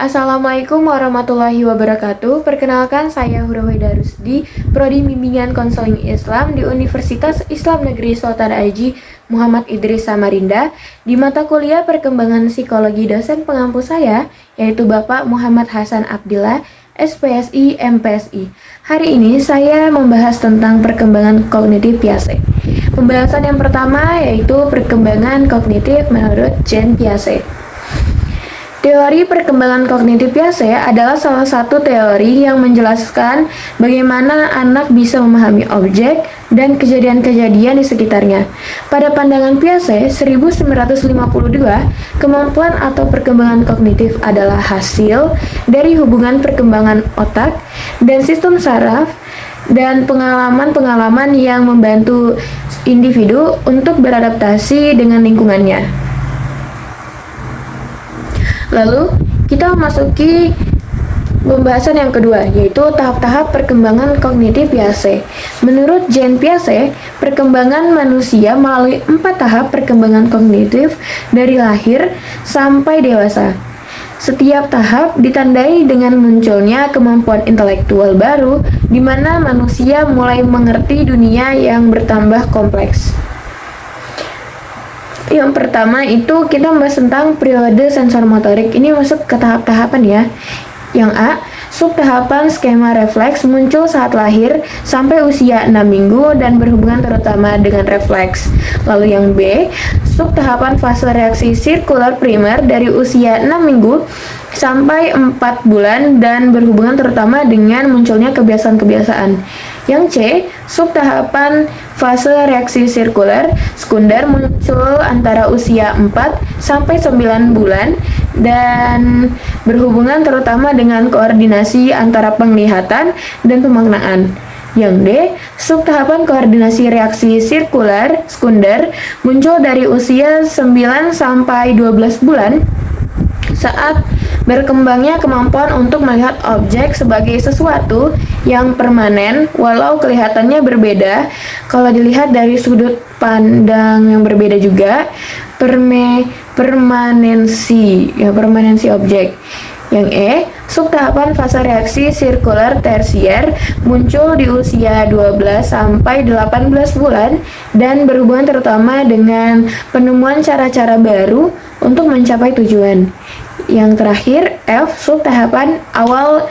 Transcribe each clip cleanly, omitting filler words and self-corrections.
Assalamualaikum warahmatullahi wabarakatuh. Perkenalkan, saya Hurawaida Rusdi, Prodi Bimbingan Konseling Islam di Universitas Islam Negeri Sultan Haji Muhammad Idris Samarinda. Di mata kuliah Perkembangan Psikologi, dosen pengampu saya yaitu Bapak Muhammad Hasan Abdillah, SPSI MPSI. Hari ini saya membahas tentang perkembangan kognitif Piaget. Pembahasan yang pertama yaitu perkembangan kognitif menurut Jean Piaget. Teori perkembangan kognitif Piaget adalah salah satu teori yang menjelaskan bagaimana anak bisa memahami objek dan kejadian-kejadian di sekitarnya. Pada pandangan Piaget 1952, kemampuan atau perkembangan kognitif adalah hasil dari hubungan perkembangan otak dan sistem saraf dan pengalaman-pengalaman yang membantu individu untuk beradaptasi dengan lingkungannya. Lalu, kita memasuki pembahasan yang kedua, yaitu tahap-tahap perkembangan kognitif Piaget. Menurut Jean Piaget, perkembangan manusia melalui 4 tahap perkembangan kognitif dari lahir sampai dewasa. Setiap tahap ditandai dengan munculnya kemampuan intelektual baru, di mana manusia mulai mengerti dunia yang bertambah kompleks. Yang pertama itu kita membahas tentang periode sensor motorik. Ini masuk ke tahap-tahapan ya. Yang A, subtahapan skema refleks muncul saat lahir sampai usia 6 minggu dan berhubungan terutama dengan refleks. Lalu yang B, subtahapan fase reaksi sirkular primer dari usia 6 minggu sampai 4 bulan dan berhubungan terutama dengan munculnya kebiasaan-kebiasaan. Yang C, subtahapan fase reaksi sirkular sekunder muncul antara usia 4 sampai 9 bulan dan berhubungan terutama dengan koordinasi antara penglihatan dan pemaknaan. Yang D, subtahapan koordinasi reaksi sirkular sekunder muncul dari usia 9 sampai 12 bulan saat berkembangnya kemampuan untuk melihat objek sebagai sesuatu yang permanen walau kelihatannya berbeda. Kalau dilihat dari sudut pandang yang berbeda juga, permanensi objek. Yang E, subtahapan fase reaksi sirkular tersier muncul di usia 12 sampai 18 bulan dan berhubungan terutama dengan penemuan cara-cara baru untuk mencapai tujuan. Yang terakhir, F, subtahapan awal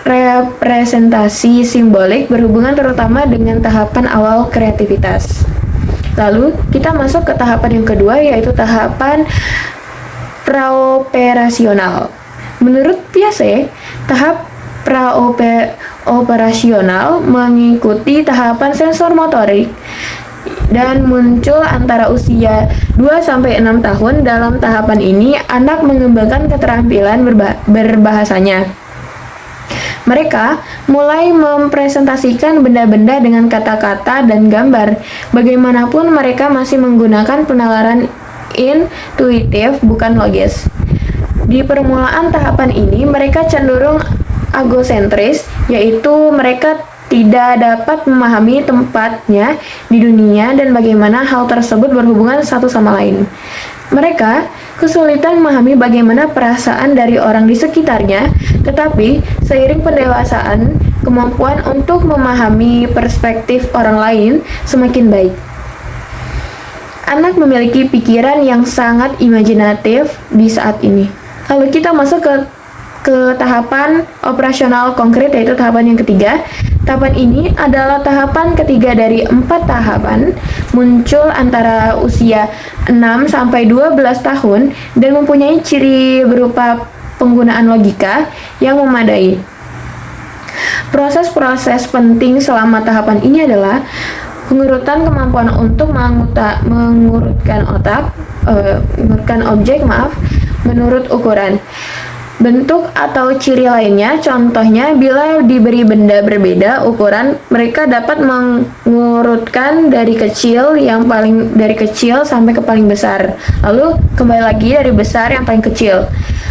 representasi simbolik berhubungan terutama dengan tahapan awal kreativitas. Lalu, kita masuk ke tahapan yang kedua, yaitu tahapan praoperasional. Menurut Piaget, tahap praoperasional mengikuti tahapan sensor motorik dan muncul antara usia 2-6 tahun. Dalam tahapan ini, anak mengembangkan keterampilan berbahasanya. Mereka mulai mempresentasikan benda-benda dengan kata-kata dan gambar. Bagaimanapun, mereka masih menggunakan penalaran intuitif, bukan logis. Di permulaan tahapan ini, mereka cenderung egosentris, yaitu mereka tidak dapat memahami tempatnya di dunia dan bagaimana hal tersebut berhubungan satu sama lain. Mereka kesulitan memahami bagaimana perasaan dari orang di sekitarnya, tetapi seiring pendewasaan, kemampuan untuk memahami perspektif orang lain semakin baik. Anak memiliki pikiran yang sangat imajinatif di saat ini. Lalu kita masuk ke tahapan operasional konkret, yaitu tahapan yang ketiga. Tahapan ini adalah tahapan ketiga dari 4 tahapan, muncul antara usia 6-12 tahun dan mempunyai ciri berupa penggunaan logika yang memadai. Proses-proses penting selama tahapan ini adalah pengurutan kemampuan untuk mengurutkan objek, menurut ukuran, bentuk atau ciri lainnya. Contohnya, bila diberi benda berbeda ukuran, mereka dapat mengurutkan dari kecil sampai ke paling besar. Lalu kembali lagi dari besar yang paling kecil.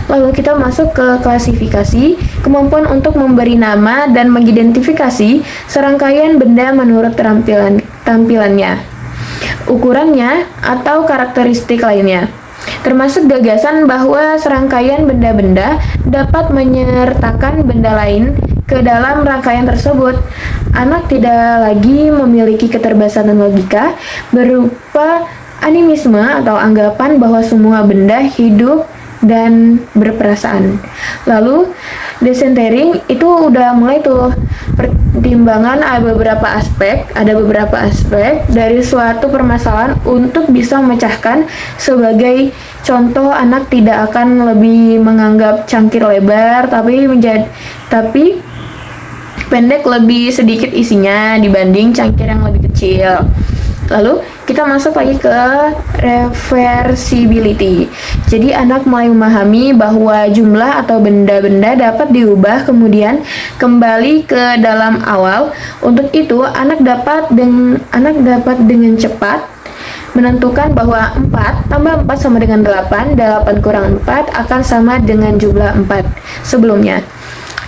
Lalu kita masuk ke klasifikasi, kemampuan untuk memberi nama dan mengidentifikasi serangkaian benda menurut tampilannya, ukurannya, atau karakteristik lainnya. termasuk gagasan bahwa serangkaian benda-benda dapat menyertakan benda lain ke dalam rangkaian tersebut. Anak tidak lagi memiliki keterbatasan logika berupa animisme atau anggapan bahwa semua benda hidup dan berperasaan. Lalu decentering itu udah mulai tuh pertimbangan ada beberapa aspek dari suatu permasalahan untuk bisa memecahkan. Sebagai contoh, anak tidak akan lebih menganggap cangkir lebar tapi pendek lebih sedikit isinya dibanding cangkir yang lebih kecil. Lalu kita masuk lagi ke reversibility. Jadi anak mulai memahami bahwa jumlah atau benda-benda dapat diubah kemudian kembali ke dalam awal. Untuk itu anak dapat dengan cepat menentukan bahwa 4 tambah 4 sama dengan 8, 8 kurang 4 akan sama dengan jumlah 4 sebelumnya.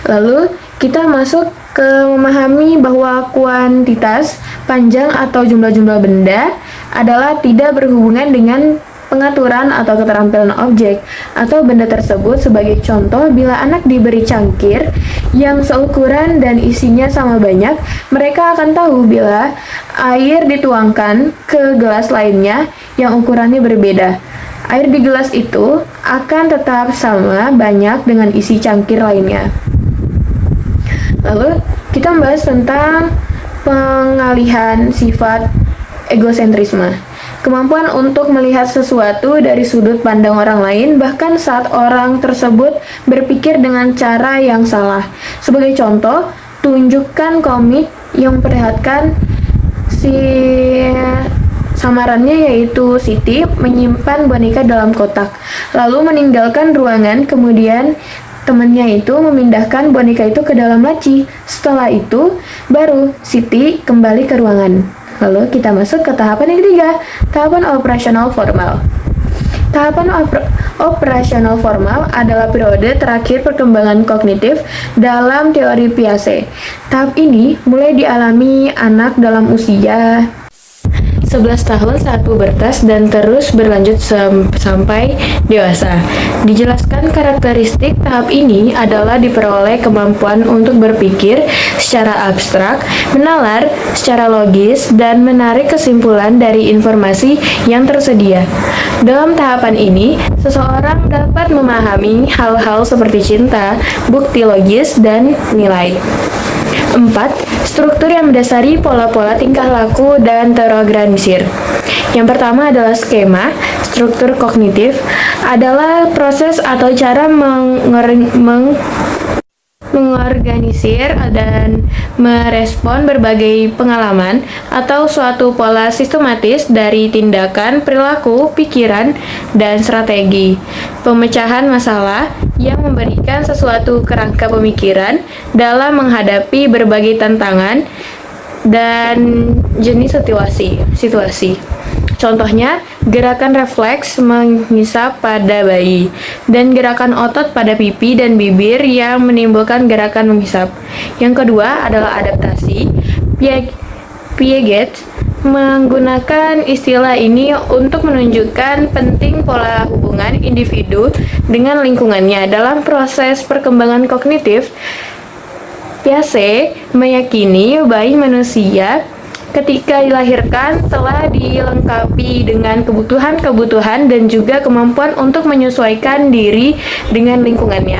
Lalu kita masuk ke memahami bahwa kuantitas, panjang atau jumlah-jumlah benda adalah tidak berhubungan dengan pengaturan atau keterampilan objek atau benda tersebut. Sebagai contoh, bila anak diberi cangkir yang seukuran dan isinya sama banyak, mereka akan tahu bila air dituangkan ke gelas lainnya yang ukurannya berbeda. Air di gelas itu akan tetap sama banyak dengan isi cangkir lainnya. Lalu kita membahas tentang pengalihan sifat egosentrisme. Kemampuan untuk melihat sesuatu dari sudut pandang orang lain, bahkan saat orang tersebut berpikir dengan cara yang salah. Sebagai contoh, tunjukkan komik yang memperlihatkan samarannya yaitu Siti menyimpan boneka dalam kotak, lalu meninggalkan ruangan, kemudian temannya itu memindahkan boneka itu ke dalam laci. Setelah itu, baru Siti kembali ke ruangan. Lalu kita masuk ke tahapan yang ketiga, tahapan operasional formal. Tahapan operasional formal adalah periode terakhir perkembangan kognitif dalam teori Piaget. Tahap ini mulai dialami anak dalam usia 11 tahun saat pubertas dan terus berlanjut sampai dewasa. Dijelaskan karakteristik tahap ini adalah diperoleh kemampuan untuk berpikir secara abstrak, menalar secara logis, dan menarik kesimpulan dari informasi yang tersedia. Dalam tahapan ini, seseorang dapat memahami hal-hal seperti cinta, bukti logis, dan nilai. 4. Struktur yang mendasari pola-pola tingkah laku dan terorganisir. Yang pertama adalah skema. Struktur kognitif adalah proses atau cara mengorganisir dan merespon berbagai pengalaman atau suatu pola sistematis dari tindakan, perilaku, pikiran, dan strategi. Pemecahan masalah yang memberikan sesuatu kerangka pemikiran dalam menghadapi berbagai tantangan dan jenis situasi. Contohnya, gerakan refleks mengisap pada bayi, dan gerakan otot pada pipi dan bibir yang menimbulkan gerakan menghisap. Yang kedua adalah adaptasi. Piaget menggunakan istilah ini untuk menunjukkan penting pola hubungan individu dengan lingkungannya dalam proses perkembangan kognitif. Piaget meyakini bayi manusia ketika dilahirkan telah dilengkapi dengan kebutuhan-kebutuhan dan juga kemampuan untuk menyesuaikan diri dengan lingkungannya.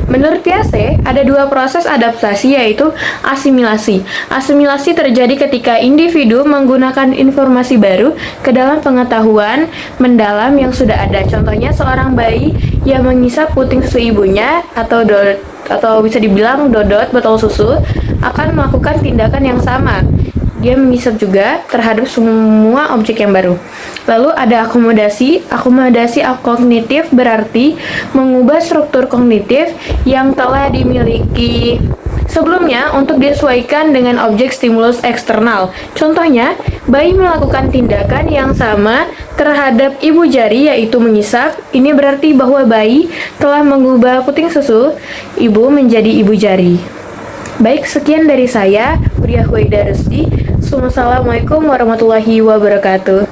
Menurut Piaget, ada dua proses adaptasi, yaitu asimilasi. Asimilasi terjadi ketika individu menggunakan informasi baru ke dalam pengetahuan mendalam yang sudah ada. Contohnya, seorang bayi yang mengisap puting susu ibunya atau bisa dibilang dodot botol susu akan melakukan tindakan yang sama. Dia mengisap juga terhadap semua objek yang baru. Lalu ada akomodasi. Akomodasi kognitif berarti mengubah struktur kognitif yang telah dimiliki sebelumnya untuk disesuaikan dengan objek stimulus eksternal. Contohnya, bayi melakukan tindakan yang sama terhadap ibu jari, yaitu mengisap. Ini berarti bahwa bayi telah mengubah puting susu ibu menjadi ibu jari. Baik, sekian dari saya, Huria Huwaida Rusdi. Assalamualaikum warahmatullahi wabarakatuh.